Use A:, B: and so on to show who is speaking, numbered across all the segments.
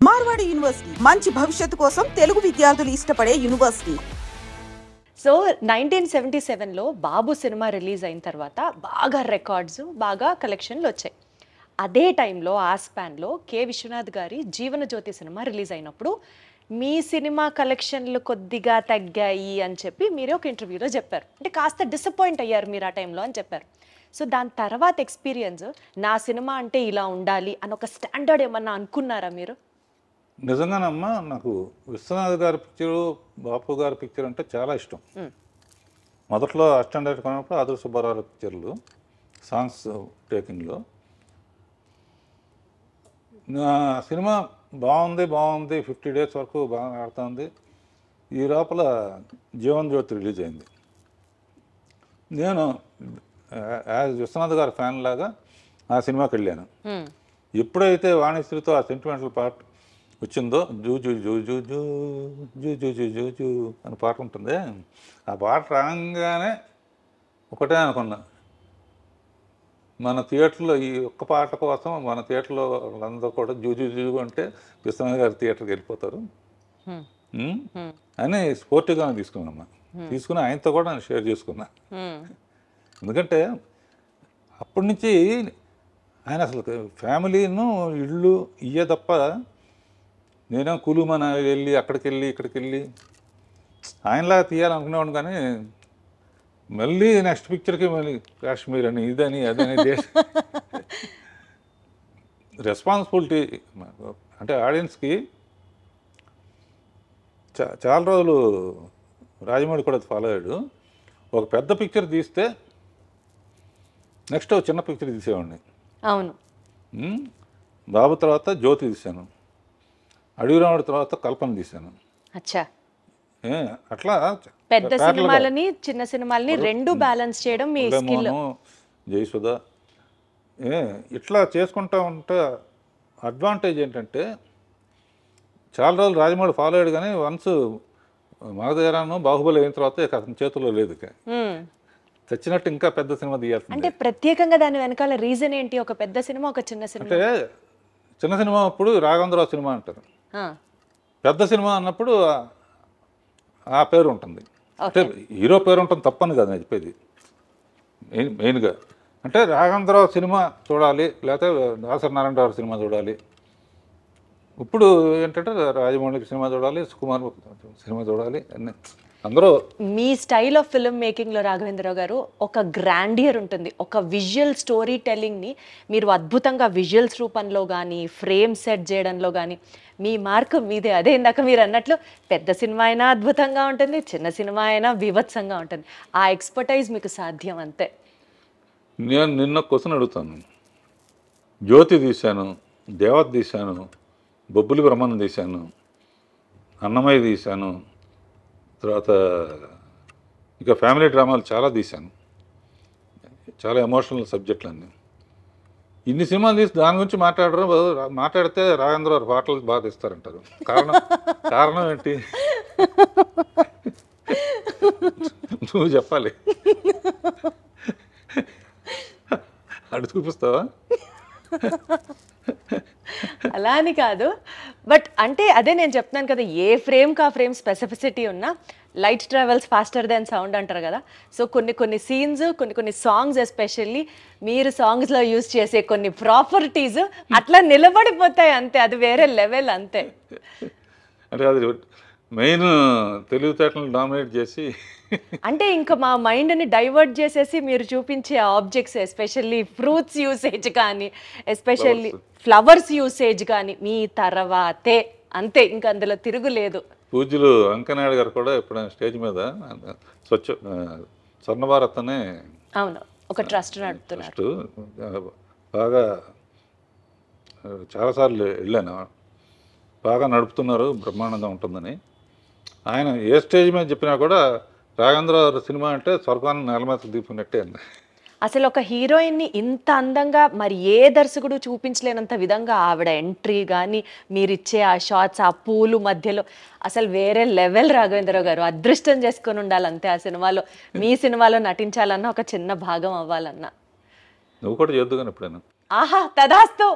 A: Marwadi university మంచి భవిష్యత్తు కోసం తెలుగు విద్యార్థులు ఇష్టపడే యూనివర్సిటీ.
B: సో 1977లో బాబు సినిమా రిలీజ్ అయిన తర్వాత బాగా రికార్డ్స్, బాగా కలెక్షన్లు వచ్చాయి. అదే టైంలో ఆ స్పాన్లో కె విశ్వనాథ్ గారి జీవనజ్యోతి సినిమా రిలీజ్ అయినప్పుడు మీ సినిమా కలెక్షన్లు కొద్దిగా తగ్గాయి అని చెప్పి మీరే ఒక ఇంటర్వ్యూలో చెప్పారు. అంటే కాస్త డిసప్పాయింట్ అయ్యారు మీరు ఆ టైంలో అని చెప్పారు. సో దాని తర్వాత ఎక్స్పీరియన్స్, నా సినిమా అంటే ఇలా ఉండాలి అని ఒక స్టాండర్డ్ ఏమన్నా అనుకున్నారా మీరు?
C: నిజంగానమ్మా, నాకు విశ్వనాథ్ గారి పిక్చరు, బాపు గారి పిక్చర్ అంటే చాలా ఇష్టం. మొదట్లో అస్టాండర్డ్ కొన్నప్పుడు ఆదర్శ సుబ్బారావు పిక్చర్లు సాంగ్స్ టేకింగ్లో నా సినిమా బాగుంది 50 డేస్ వరకు బాగా ఆడుతుంది. ఈ లోపల జీవన్ జ్యోతి రిలీజ్ అయింది. నేను యాజ్ విశ్వనాథ్ గారి ఫ్యాన్ లాగా ఆ సినిమాకి వెళ్ళాను. ఎప్పుడైతే వాణిశ్రీతో ఆ సెంటిమెంటల్ పార్ట్ వచ్చిందో, zoo zoo zoo zoo zoo zoo zoo zoo zoo zoo అని పాట ఉంటుంది. ఆ పాట రాగానే ఒకటే అనుకున్నా, మన థియేటర్లో ఈ ఒక్క పాట కోసం మన థియేటర్లో వాళ్ళందరూ కూడా జూ జూ జూ అంటే విశ్వనాథ్ గారి థియేటర్కి వెళ్ళిపోతారు అని స్పోర్టివ్గా తీసుకున్నామ్మా. తీసుకుని ఆయనతో కూడా నేను షేర్ చేసుకున్నా. ఎందుకంటే అప్పటి నుంచి ఆయన అసలు ఫ్యామిలీను ఇళ్ళు ఇయ్యే తప్ప, నేనే కులుమన వెళ్ళి అక్కడికి వెళ్ళి ఇక్కడికి వెళ్ళి ఆయనలాగా తీయాలనుకునేవాడు. కానీ మళ్ళీ నెక్స్ట్ పిక్చర్కి మళ్ళీ కాశ్మీర్ అని ఇదని అదని రెస్పాన్సిబిలిటీ అంటే ఆడియన్స్కి. చాలా రోజులు రాజమౌళి కూడా ఫాలో అయ్యాడు. ఒక పెద్ద పిక్చర్ తీస్తే నెక్స్ట్ చిన్న పిక్చర్ తీసేవాడిని.
B: అవును,
C: బాబు తర్వాత జ్యోతి తీశాను, అడవి రాముడి తర్వాత కల్పన తీశాను.
B: అచ్చా,
C: అట్లా
B: పెద్ద సినిమాలని చిన్న సినిమాలని రెండు బ్యాలెన్స్ చేయడం మీ స్కిల్.
C: జయసుధ ఇట్లా చేసుకుంటా ఉంటే అడ్వాంటేజ్ ఏంటంటే, చాలా రోజులు రాజమౌళి ఫాలో అయ్యాడు. కానీ వన్స్ మగధీరాను బాహుబలి అయిన తర్వాత ఇక అతని చేతుల్లో లేదు. తెచ్చినట్టు ఇంకా పెద్ద సినిమా తీయాల్సింది.
B: అంటే ప్రత్యేకంగా దాని వెనకాల రీజన్ ఏంటి? ఒక పెద్ద సినిమా, ఒక చిన్న సినిమా.
C: అంటే చిన్న సినిమా అప్పుడు రాఘవేంద్రరావు సినిమా అంటారు, పెద్ద సినిమా అన్నప్పుడు ఆ పేరు ఉంటుంది. అంటే హీరో పేరు ఉంటుంది తప్పని కదా నేను చెప్పేది. మెయిన్గా అంటే రాఘవేంద్రరావు సినిమా చూడాలి, లేకపోతే దాసరి నారాయణరావు సినిమా చూడాలి. ఇప్పుడు ఏంటంటే రాజమౌళి సినిమా చూడాలి, సుకుమార్ సినిమా చూడాలి, అన్నీ అందరూ. మీ
B: స్టైల్ ఆఫ్ ఫిల్మ్ మేకింగ్లో రాఘవేంద్రరావు గారు ఒక గ్రాండియర్ ఉంటుంది. ఒక విజువల్ స్టోరీ టెల్లింగ్ని మీరు అద్భుతంగా విజువల్స్ రూపంలో కానీ, ఫ్రేమ్ సెట్ చేయడంలో కానీ మీ మార్క్ మీదే. అదే ఇందాక మీరు అన్నట్లు పెద్ద సినిమా అయినా అద్భుతంగా ఉంటుంది, చిన్న సినిమా అయినా బీభత్సంగా ఉంటుంది. ఆ ఎక్స్పర్టైజ్ మీకు సాధ్యం అంతే.
C: నేను నిన్న క్వశ్చన్ అడుగుతాను. జ్యోతి తీశాను, దేవత తీశాను, బొబ్బులి బ్రహ్మను తీశాను, అన్నమయ్య తీశాను, తర్వాత ఇక ఫ్యామిలీ డ్రామాలు చాలా తీశాను, చాలా ఎమోషనల్ సబ్జెక్టులన్నీ. ఇన్ని సినిమాలు తీసి దాని గురించి మాట్లాడితే రాఘవేంద్ర పాటలు బాగా తీస్తారంటారు. కారణం ఏంటి? నువ్వు చెప్పాలి. అడు చూపిస్తావా?
B: అలా అని కాదు, బట్ అంటే అదే నేను చెప్తున్నాను కదా, ఏ ఫ్రేమ్కి ఆ ఫ్రేమ్ స్పెసిఫిసిటీ ఉన్నా light travels faster than sound అంటారు కదా. సో కొన్ని సీన్స్, కొన్ని సాంగ్స్, ఎస్పెషల్లీ మీరు సాంగ్స్లో యూజ్ చేసే కొన్ని ప్రాపర్టీస్ అట్లా నిలబడిపోతాయి అంతే. అది వేరే లెవెల్ అంతే.
C: అంటే అది మెయిన్ తెలివితేటలను డామినేట్ చేసి,
B: అంటే ఇంకా మా మైండ్ని డైవర్ట్ చేసేసి మీరు చూపించే ఆబ్జెక్ట్స్, ఎస్పెషల్లీ ఫ్రూట్స్ యూసేజ్ కానీ, ఎస్పెషల్లీ ఫ్లవర్స్ యూసేజ్ కానీ మీ తర్వాతే అంతే, ఇంకా అందులో తిరుగులేదు.
C: పూజ్యులు వెంకయ్యనాయుడు గారు కూడా ఎప్పుడైనా స్టేజ్ మీద స్వర్ణ భారత్ అనే
B: అవును ఒక ట్రస్ట్ నడుపుతున్నారు.
C: బాగా చాలాసార్లు వెళ్ళాను. బాగా నడుపుతున్నారు, బ్రహ్మాండంగా ఉంటుందని. ఆయన ఏ స్టేజ్ మీద చెప్పినా కూడా రాఘవేంద్ర సినిమా అంటే స్వర్గాన్ని నేల మీద దింపినట్టే అండి.
B: అసలు ఒక హీరోయిన్ని ఇంత అందంగా మరి ఏ దర్శకుడు చూపించలేనంత విధంగా ఆవిడ ఎంట్రీ కానీ, మీరిచ్చే ఆ షార్ట్స్, ఆ పూలు మధ్యలో అసలు వేరే లెవెల్. రాఘవేంద్రరావు గారు అదృష్టం చేసుకొని ఉండాలంతే ఆ సినిమాలో. మీ సినిమాలో నటించాలన్నా, ఒక చిన్న భాగం అవ్వాలన్నా.
C: నువ్వు కూడా చేద్దు కానీ ఎప్పుడైనా.
B: ఆహా తదాస్తు.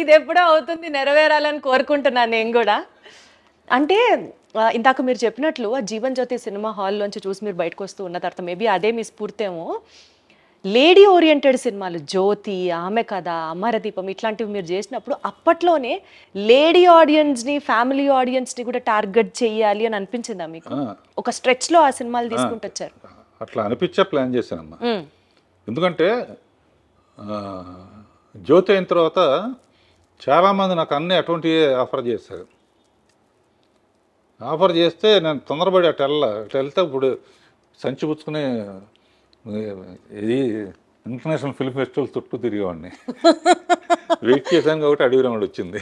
B: ఇది ఎప్పుడో అవుతుంది, నెరవేరాలని కోరుకుంటున్నాను నేను కూడా. అంటే ఇందాక మీరు చెప్పినట్లు ఆ జీవన్ జ్యోతి సినిమా హాల్లోంచి చూసి మీరు బయటకు వస్తూ ఉన్న తర్వాత మేబీ అదే మీ స్ఫూర్తేమో. లేడీ ఓరియంటెడ్ సినిమాలు జ్యోతి, ఆమె కథ, అమరదీపం ఇట్లాంటివి మీరు చేసినప్పుడు అప్పట్లోనే లేడీ ఆడియన్స్ని, ఫ్యామిలీ ఆడియన్స్ని కూడా టార్గెట్ చేయాలి అని అనిపించిందా మీకు? ఒక స్ట్రెచ్లో ఆ సినిమాలు తీసుకుంటూ వచ్చారు.
C: అట్లా అనిపించే ప్లాన్ చేశానమ్మా. ఎందుకంటే జ్యోతి అయిన తర్వాత చాలామంది నాకు అన్నీ అటువంటివి ఆఫర్ చేశారు. ఆఫర్ చేస్తే నేను తొందరపడి అటు వెళ్తే ఇప్పుడు సంచి పుచ్చుకుని ఇది ఇంటర్నేషనల్ ఫిల్మ్ ఫెస్టివల్ చుట్టూ తిరిగేవాడిని. వెయిట్ చేశాను కాబట్టి అడవి రాముడు వచ్చింది.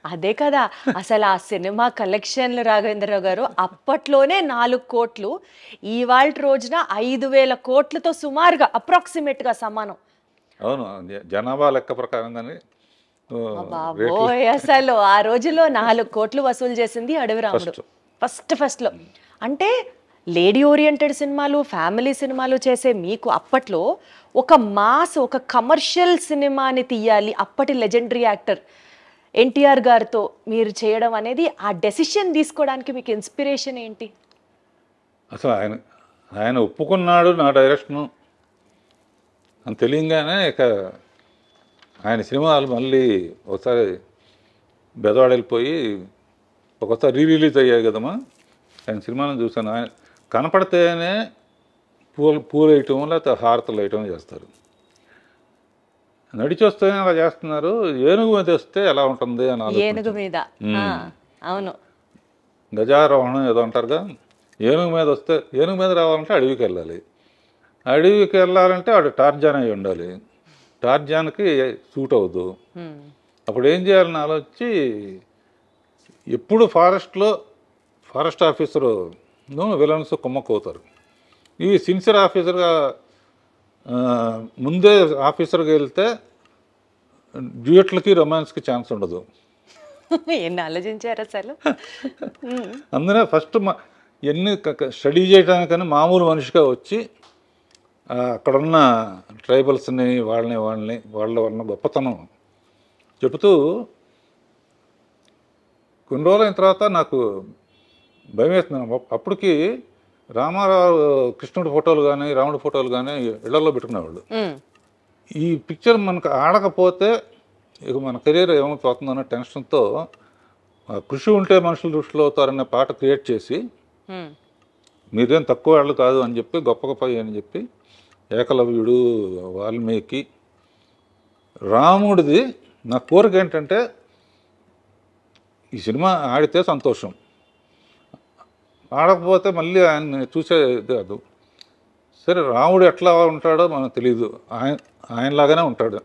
B: అదే కదా అసలు ఆ సినిమా కలెక్షన్లు రాఘవేంద్రరావు గారు అప్పట్లోనే 4 కోట్లు, ఇవాళ రోజున 5,000 కోట్లతో సుమారుగా అప్రాక్సిమేట్గా సమానం.
C: అవును, జనాభా లెక్క ప్రకారంగానే.
B: బాబోయ్, అసలు ఆ రోజులో 4 కోట్లు వసూలు చేసింది అడవి రాముడు ఫస్ట్లో. అంటే లేడీ ఓరియంటెడ్ సినిమాలు, ఫ్యామిలీ సినిమాలు చేసే మీకు అప్పట్లో ఒక మాస్, ఒక కమర్షియల్ సినిమాని తీయాలి, అప్పటి లెజెండరీ యాక్టర్ ఎన్టీఆర్ గారితో మీరు చేయడం అనేది, ఆ డెసిషన్ తీసుకోవడానికి మీకు ఇన్స్పిరేషన్ ఏంటి?
C: అసలు ఆయన ఒప్పుకున్నాడు నా డైరెక్షను అని తెలియగానే ఇక ఆయన సినిమాలు మళ్ళీ ఒకసారి బెదవాడ వెళ్ళిపోయి ఒకసారి రిలీజ్ అయ్యాయి కదమ్మా. ఆయన సినిమాను చూశాను. ఆయన కనపడితేనే పూలు వేయటం లేకపోతే హారతలు వేయటం చేస్తారు. నడిచి వస్తేనే అలా చేస్తున్నారు. ఏనుగు మీద వస్తే ఎలా ఉంటుంది అని
B: ఏనుగు మీద, అవును,
C: గజారోహణం ఏదో అంటారుగా. ఏనుగు మీద వస్తే, ఏనుగు మీద రావాలంటే అడవికి వెళ్ళాలి. అడవికి వెళ్ళాలంటే వాడు టార్జాన్ అయి ఉండాలి. టార్జాన్కి సూట్ అవ్వదు. అప్పుడు ఏం చేయాలని ఆలోచించి ఎప్పుడు ఫారెస్ట్ ఆఫీసరు విలన్స్ కుమ్మక్కవుతారు. ఈ సిన్సియర్ ఆఫీసర్గా ముందే ఆఫీసర్గా వెళ్తే డ్యూయట్లకి రొమాన్స్కి ఛాన్స్ ఉండదు.
B: ఎన్ని ఆలోచించారు అసలు.
C: అందునే ఫస్ట్ ఎన్ని స్టడీ చేయడానికని మామూలు మనిషిగా వచ్చి అక్కడున్న ట్రైబల్స్ని వాళ్ళ గొప్పతనం చెబుతూ కొన్ని రోజులైన తర్వాత నాకు భయం వేస్తున్నాను. అప్పటికి రామారావు కృష్ణుడి ఫోటోలు కానీ రాముడి ఫోటోలు కానీ ఇళ్లలో పెట్టుకునేవాళ్ళు. ఈ పిక్చర్ మనకు ఆడకపోతే ఇక మన కెరీర్ ఏమైపోతుందన్న టెన్షన్తో కృషి ఉంటే మనుషులు దృష్టిలో అవుతారనే పాట క్రియేట్ చేసి మీరేం తక్కువ వాళ్ళు కాదు అని చెప్పి గొప్ప గొప్ప అని చెప్పి ఏకలవ్యుడు, వాల్మీకి, రాముడిది నా కోరిక ఏంటంటే ఈ సినిమా ఆడితే సంతోషం, ఆడకపోతే మళ్ళీ ఆయన్ని చూసేది కాదు. సరే రాముడు ఎట్లా ఉంటాడో మనకు తెలియదు, ఆయనలాగానే ఉంటాడు.